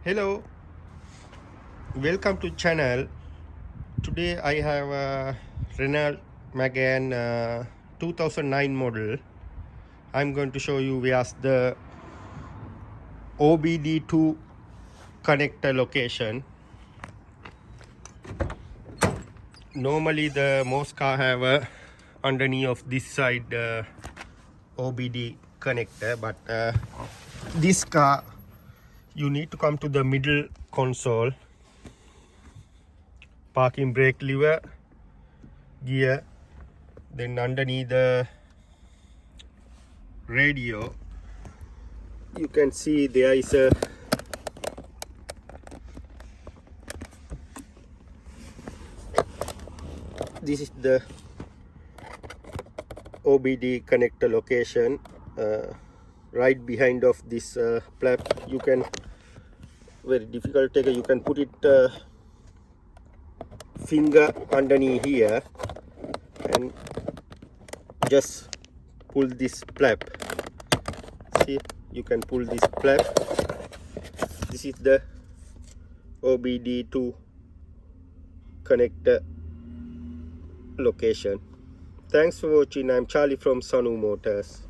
Hello, welcome to channel. Today I have a Renault Megane 2009 model. I'm going to show you where's the OBD2 connector location. Normally the most car have a underneath of this side OBD connector, but this car you need to come to the middle console, parking brake lever, gear, then underneath the radio you can see there is a this is the OBD connector location. Right behind of this flap you can, very difficult take, you can put it finger underneath here and just pull this flap. See, you can pull this flap. This is the OBD2 connector location. Thanks for watching. I'm Charlie from Sonu Motors.